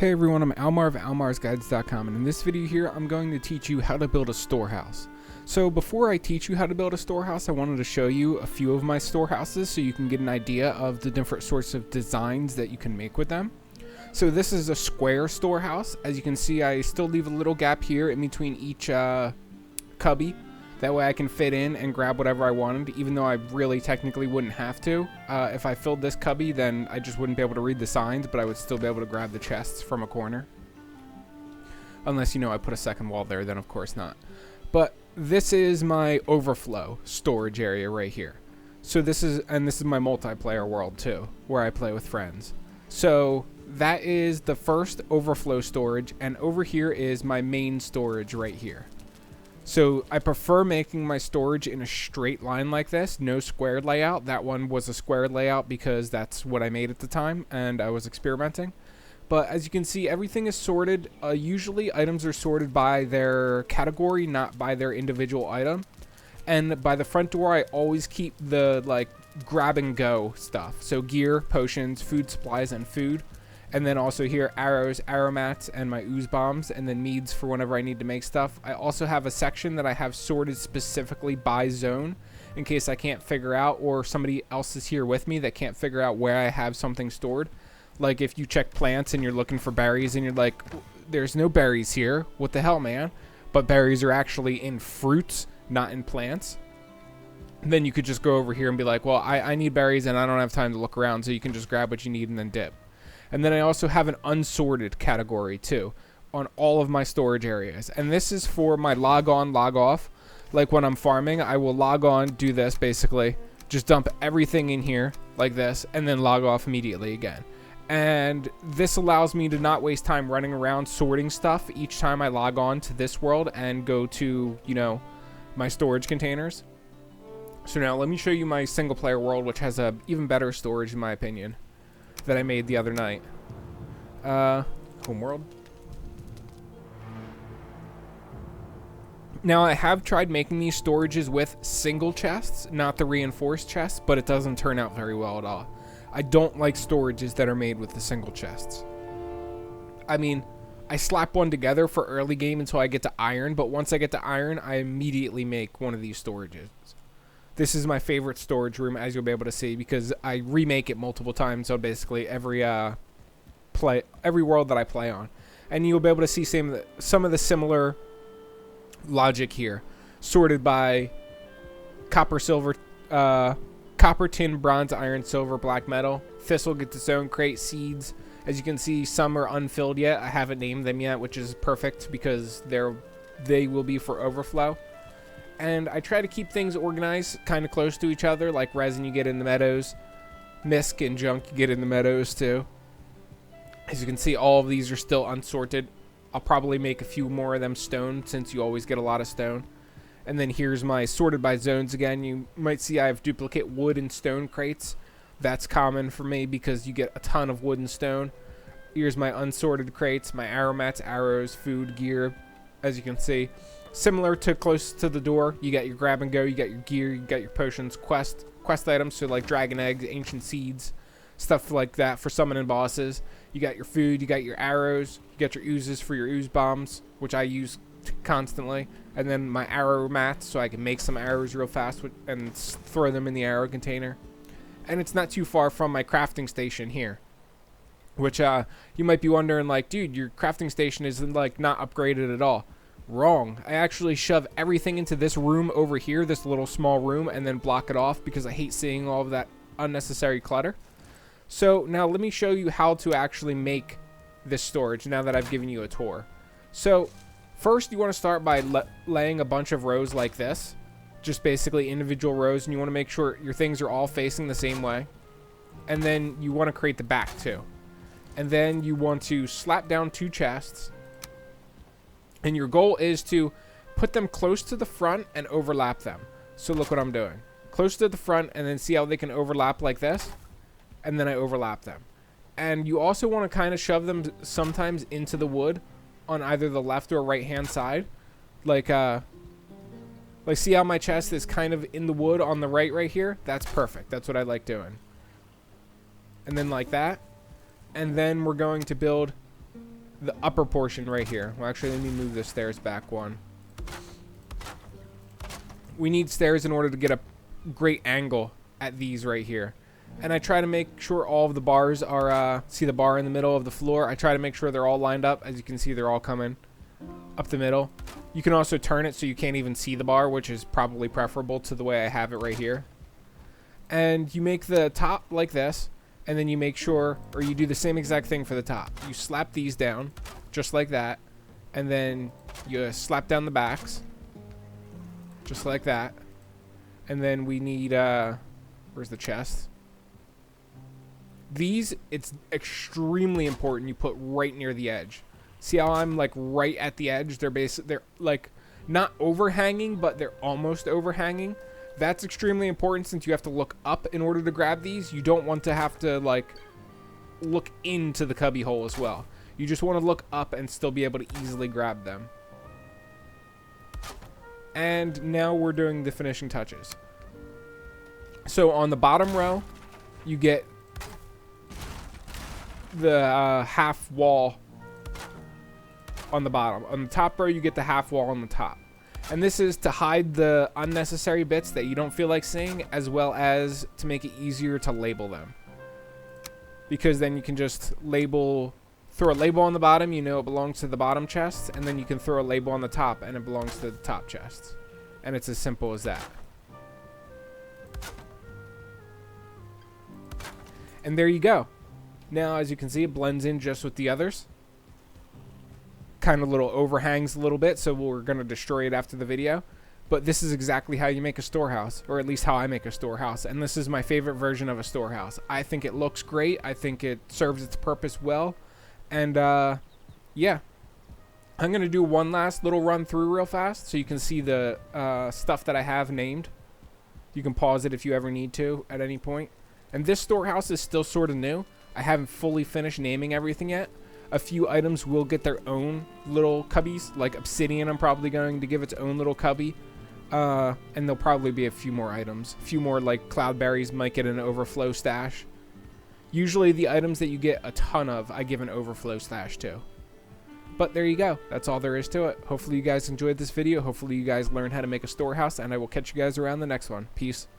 Hey everyone, I'm Almar of almarsguides.com, and in this video here I'm going to teach you how to build a storehouse. So before I teach you how to build a storehouse, I wanted to show you a few of my storehouses so you can get an idea of the different sorts of designs that you can make with them. So this is a square storehouse. As you can see, I still leave a little gap here in between each cubby. That way I can fit in and grab whatever I wanted, even though I really technically wouldn't have to. If I filled this cubby, then I just wouldn't be able to read the signs, but I would still be able to grab the chests from a corner. Unless, I put a second wall there, then of course not. But this is my overflow storage area right here. So this is my multiplayer world too, where I play with friends. So that is the first overflow storage, and over here is my main storage right here. So I prefer making my storage in a straight line like this, no squared layout. That one was a squared layout because that's what I made at the time and I was experimenting. But as you can see, everything is sorted. Usually items are sorted by their category, not by their individual item. And by the front door, I always keep the grab and go stuff. So gear, potions, food supplies, and food. And then also here, arrows, arrow mats, and my ooze bombs, and then meads for whenever I need to make stuff. I also have a section that I have sorted specifically by zone in case I can't figure out, or somebody else is here with me that can't figure out where I have something stored. Like if you check plants and you're looking for berries and you're like, there's no berries here. What the hell, man? But berries are actually in fruits, not in plants. And then you could just go over here and be like, well, I need berries and I don't have time to look around, so you can just grab what you need and then dip. And then I also have an unsorted category too on all of my storage areas. And this is for my log on, log off. Like when I'm farming, I will log on, do this basically, just dump everything in here like this, and then log off immediately again. And this allows me to not waste time running around sorting stuff each time I log on to this world and go to, my storage containers. So now let me show you my single player world, which has a even better storage in my opinion, that I made the other night. Homeworld. Now I have tried making these storages with single chests, not the reinforced chests, but it doesn't turn out very well at all. I don't like storages that are made with the single chests. I mean, I slap one together for early game until I get to iron, but once I get to iron, I immediately make one of these storages. This is my favorite storage room, as you'll be able to see, because I remake it multiple times. So basically every world that I play on, and you'll be able to see some of the similar logic here, sorted by copper, silver, copper, tin, bronze, iron, silver, black metal. Thistle gets its own crate. Seeds, as you can see, some are unfilled yet. I haven't named them yet, which is perfect because they will be for overflow. And I try to keep things organized kind of close to each other, like resin you get in the meadows, misc and junk you get in the meadows too. As you can see, all of these are still unsorted. I'll probably make a few more of them stone, since you always get a lot of stone. And then here's my sorted by zones again. You might see I have duplicate wood and stone crates. That's common for me because you get a ton of wood and stone. Here's my unsorted crates, my arrow mats, arrows, food, gear. As you can see, similar to close to the door, you got your grab and go, you got your gear, you got your potions, quest items, so like dragon eggs, ancient seeds, stuff like that for summoning bosses. You got your food, you got your arrows, you got your oozes for your ooze bombs, which I use constantly, and then my arrow mats, so I can make some arrows real fast and throw them in the arrow container. And it's not too far from my crafting station here, which you might be wondering, like, dude, your crafting station is not upgraded at all. Wrong. I actually shove everything into this room over here, this little small room, and then block it off because I hate seeing all of that unnecessary clutter. So now let me show you how to actually make this storage now that I've given you a tour. So first you want to start by laying a bunch of rows like this, just basically individual rows, and you want to make sure your things are all facing the same way. And then you want to create the back too. And then you want to slap down 2 chests. And your goal is to put them close to the front and overlap them. So look what I'm doing. Close to the front, and then see how they can overlap like this. And then I overlap them. And you also want to kind of shove them sometimes into the wood on either the left or right hand side. Like see how my chest is kind of in the wood on the right here? That's perfect. That's what I like doing. And then like that. And then we're going to build the upper portion right here. Well, actually, let me move the stairs back one. We need stairs in order to get a great angle at these right here. And I try to make sure all of the bars are, see the bar in the middle of the floor? I try to make sure they're all lined up. As you can see, they're all coming up the middle. You can also turn it so you can't even see the bar, which is probably preferable to the way I have it right here. And you make the top like this, and then you make sure, or you do the same exact thing for the top. You slap these down, just like that, and then you slap down the backs, just like that. And then we need, where's the chest? These, it's extremely important you put right near the edge. See how I'm like right at the edge? They're like not overhanging, but they're almost overhanging. That's extremely important since you have to look up in order to grab these. You don't want to have to like look into the cubby hole as well. You just want to look up and still be able to easily grab them. And now we're doing the finishing touches. So on the bottom row, you get the half wall on the bottom. On the top row, you get the half wall on the top. And this is to hide the unnecessary bits that you don't feel like seeing, as well as to make it easier to label them. Because then you can just throw a label on the bottom, you know it belongs to the bottom chest, and then you can throw a label on the top and it belongs to the top chest. And it's as simple as that. And there you go. Now, as you can see, it blends in just with the others. Kind of little overhangs a little bit, so we're going to destroy it after the video. But this is exactly how you make a storehouse, or at least how I make a storehouse. And this is my favorite version of a storehouse. I think it looks great. I think it serves its purpose well. And, yeah. I'm going to do one last little run through real fast so you can see the stuff that I have named. You can pause it if you ever need to at any point. And this storehouse is still sort of new. I haven't fully finished naming everything yet. A few items will get their own little cubbies, like obsidian I'm probably going to give its own little cubby. And there'll probably be a few more items. A few more like cloudberries might get an overflow stash. Usually the items that you get a ton of, I give an overflow stash to. But there you go. That's all there is to it. Hopefully you guys enjoyed this video. Hopefully you guys learned how to make a storehouse, and I will catch you guys around the next one. Peace.